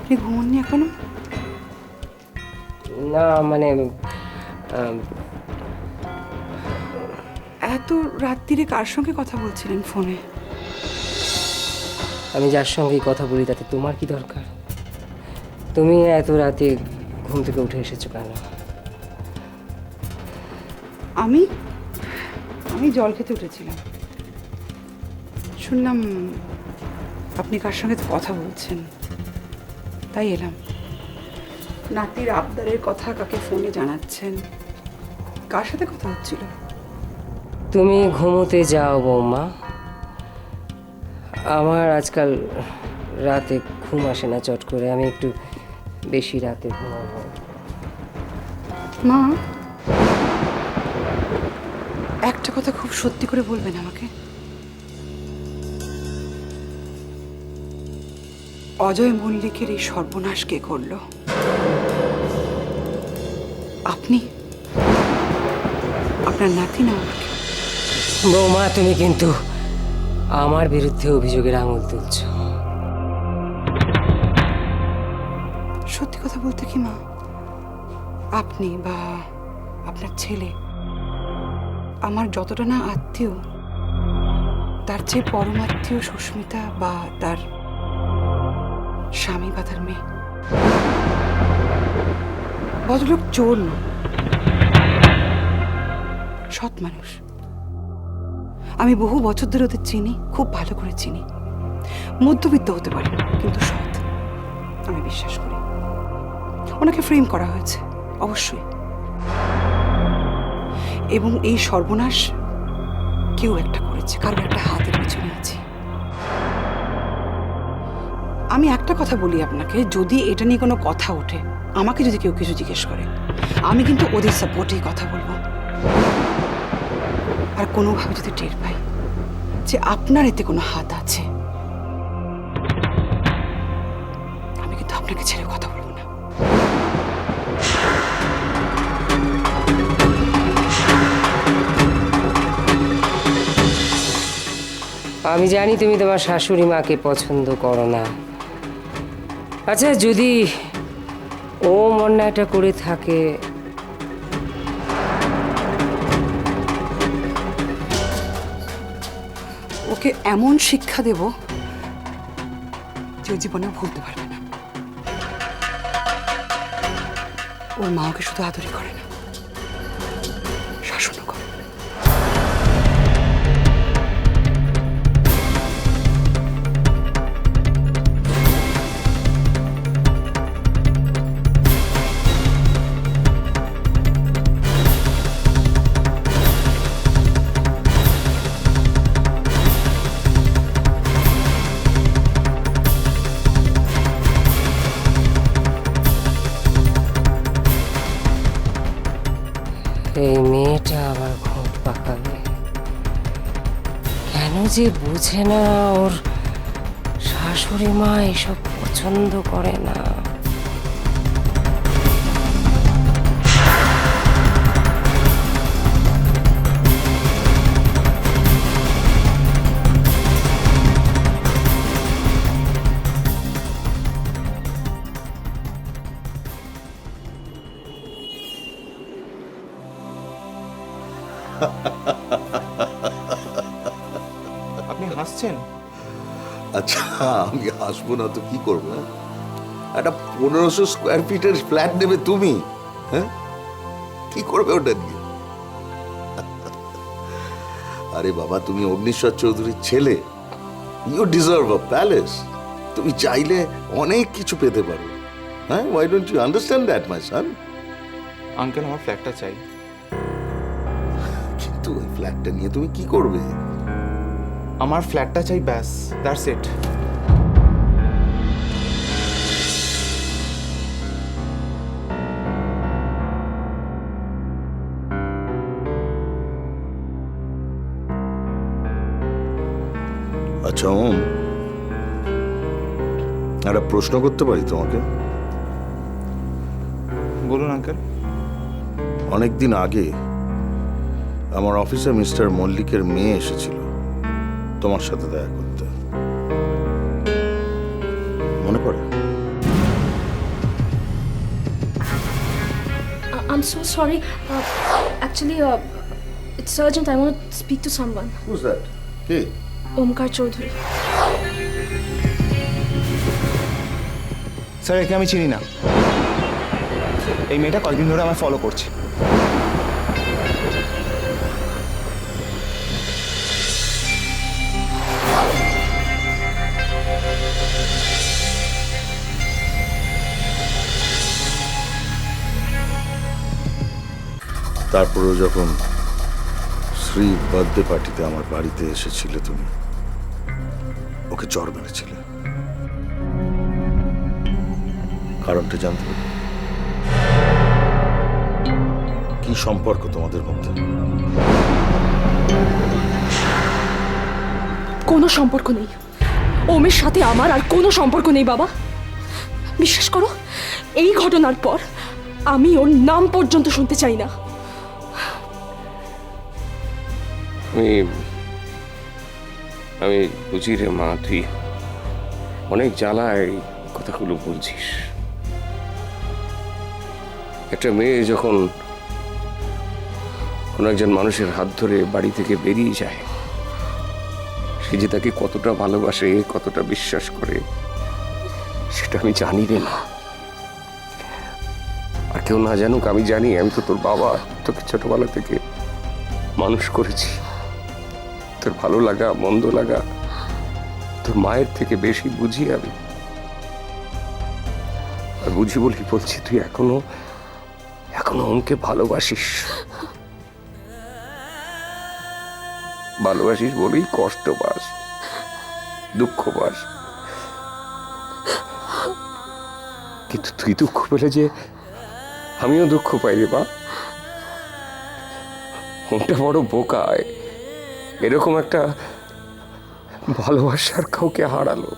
আপনি ঘুমোননি এখনো? না মানে এত রাত্রিরে কার সঙ্গে কথা বলছিলেন ফোনে? আমি যার সঙ্গেই কথা বলি তাতে তোমার কি দরকার? তুমি এত রাতে ঘুম থেকে উঠে এসেছো কেন? আমি আমি জল খেতে উঠেছিলাম, শুনলাম আপনি কার সঙ্গে কথা বলছেন, তাই এলাম। নাতির আবদারের কথা কাকে ফোনে জানাচ্ছেন, কার সাথে কথা হচ্ছিল? তুমি ঘুমোতে যাও বৌমা, আমার আজকাল রাতে ঘুম আসে না চট করে, আমি একটু বেশি রাতে ঘুমাবো। মা, একটা কথা খুব সত্যি করে বলবেন আমাকে। অজয় মল্লিকের এই সর্বনাশ কে করলো? আপনি? আপনার নাতি না আমাকে? বৌমা তুমি কিন্তু আমার বিরুদ্ধে অভিযোগের আঙুল তুলছ। সত্যি কথা বলতে কি মা, আপনি বা আপনার ছেলে আমার যতটা না আত্মীয়, তার চেয়ে পরমাত্মীয় সুস্মিতা বা তার স্বামী বা তার মেয়ে। ভদ্রলোক চোর না, সৎ মানুষ। আমি বহু বছর ধরে ওদের চিনি, খুব ভালো করে চিনি। মধ্যবিত্ত হতে পারে কিন্তু সৎ, আমি বিশ্বাস করি। ওনাকে ফ্রেম করা হয়েছে অবশ্যই, এবং এই সর্বনাশ কেউ একটা করেছে, কারোর একটা হাতের পিছনে আছে। আমি একটা কথা বলি আপনাকে, যদি এটা নিয়ে কোনো কথা ওঠে, আমাকে যদি কেউ কিছু জিজ্ঞেস করে, আমি কিন্তু ওদের সাপোর্টেই কথা বলবো। আর কোনোভাবে যদি টের পাই যে আপনার এতে কোনো হাত আছে, আমি কিন্তু আপনাকে ছেড়ে কথা বলবো না। আমি জানি তুমি তোমার শাশুড়ি মাকে পছন্দ করো না। আচ্ছা, যদি ও অন্যায়টা করে থাকে, ওকে এমন শিক্ষা দেব যে ও জীবনে ভুলতে পারবে না। ওর মা ওকে শুধু আদরই করে না, শাসনও করে। এই মেয়েটা আবার ঘোট পাকাবে কেন যে বুঝে না, ওর শাশুড়ি মা এসব পছন্দ করে না। আপনি হাসছেন? আচ্ছা, আমি হাসবো না তো কি করবো? একটা 1500 স্কোয়ার ফিটের ফ্ল্যাট নেবে তুমি, হ্যাঁ? কি করবে ওটা দিয়ে? আরে বাবা, তুমি অগ্নিশ্বর চৌধুরীর ছেলে, ইউ ডিজার্ভ আ প্যালেস। তুমি চাইলে অনেক কিছু পেতে পারো, হ্যাঁ? Why don't you understand that my son? Uncle, আমার ফ্ল্যাটটা চাই। কিন্তু ওই ফ্ল্যাটটা নিয়ে তুমি কি করবে? আমার ফ্ল্যাটটা চাই, ব্যাস, দ্যাটস ইট। আচ্ছা ওম, একটা প্রশ্ন করতে পারি তোমাকে? বলুন আঙ্কেল। অনেকদিন আগে আমার অফিসে মিস্টার মল্লিকের মেয়ে এসেছিল তোমার সাথে দেখা করতে, মনে পড়ে? so sorry. Actually, it's urgent. I want to speak to someone. Who's that? K? Omkar Chaudhary. Sir একে আমি চিনি না। এই মেয়েটা কয়েকদিন ধরে আমায় ফলো করছে। তারপরেও যখন শ্রীর বার্থডে পার্টিতে আমার বাড়িতে এসেছিলে তুমি, ওকে চড় মেরেছিলে, কারণটা জানতে পারি? কি সম্পর্ক তোমাদের মধ্যে? কোনো সম্পর্ক নেই। ওমের সাথে আমার আর কোনো সম্পর্ক নেই বাবা। বিশ্বাস করো, এই ঘটনার পর আমি ওর নাম পর্যন্ত শুনতে চাই না। আমি বুঝি রে মা, তুই অনেক জ্বালায় কথাগুলো বলছিস। একটা মেয়ে যখন কোনো একজন মানুষের হাত ধরে বাড়ি থেকে বেরিয়ে যায়, সে যে তাকে কতটা ভালোবাসে, কতটা বিশ্বাস করে, সেটা আমি জানি রে মা। আর কেউ না জানুক, আমি জানি। আমি তো তোর বাবা, তোকে ছোটবেলা থেকে মানুষ করেছি। তোর ভালো লাগা মন্দ লাগা তোর মায়ের থেকে বেশি বুঝি আমি। আর বুঝি বলেই বলছি, তুই এখনো ওমকে ভালোবাসিস। ভালোবাসিস বলেই কষ্ট পাস, দুঃখ পাস। কিন্তু তুই দুঃখ পেলে যে আমিও দুঃখ পাই রে মা। ওটা বড় বোকায় এরকম একটা ভালোবাসার কাউকে হারালো।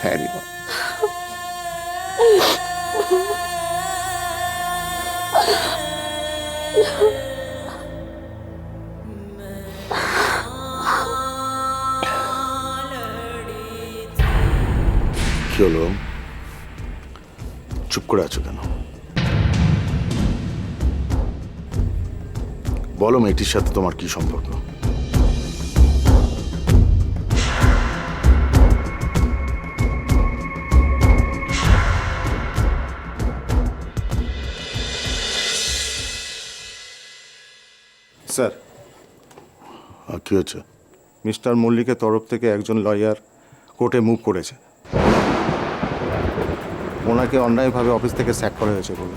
হ্যাঁ রে মা। কি হলো? চুপ করে আছো কেন? বলো, মেয়েটির সাথে তোমার কি সম্পর্ক? স্যার, কি হচ্ছে? মিস্টার মল্লিকের তরফ থেকে একজন লয়ার কোর্টে মুভ করেছে। ওনাকে অন্যায়ভাবে অফিস থেকে স্যাক করা হয়েছে বলে।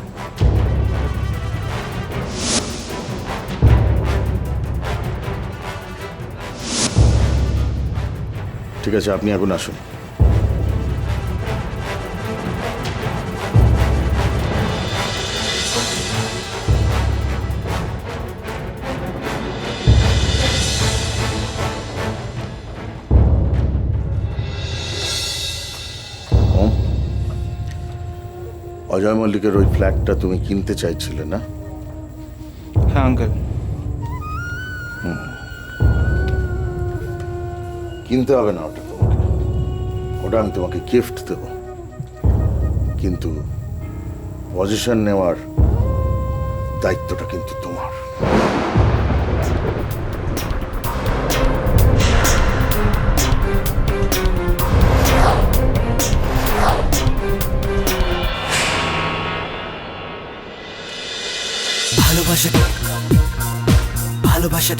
ঠিক আছে, আপনি এখন আসুন। ওম, অজয় মল্লিকের ওই ফ্ল্যাটটা তুমি কিনতে চাইছিলে না? হ্যাঁ আঙ্কেল। কিনতে হবে না ওটা তোমাকে, ওটা আমি তোমাকে গিফট দেব। কিন্তু পজিশন নেওয়ার দায়িত্বটা কিন্তু তোমার। ভালোবাসা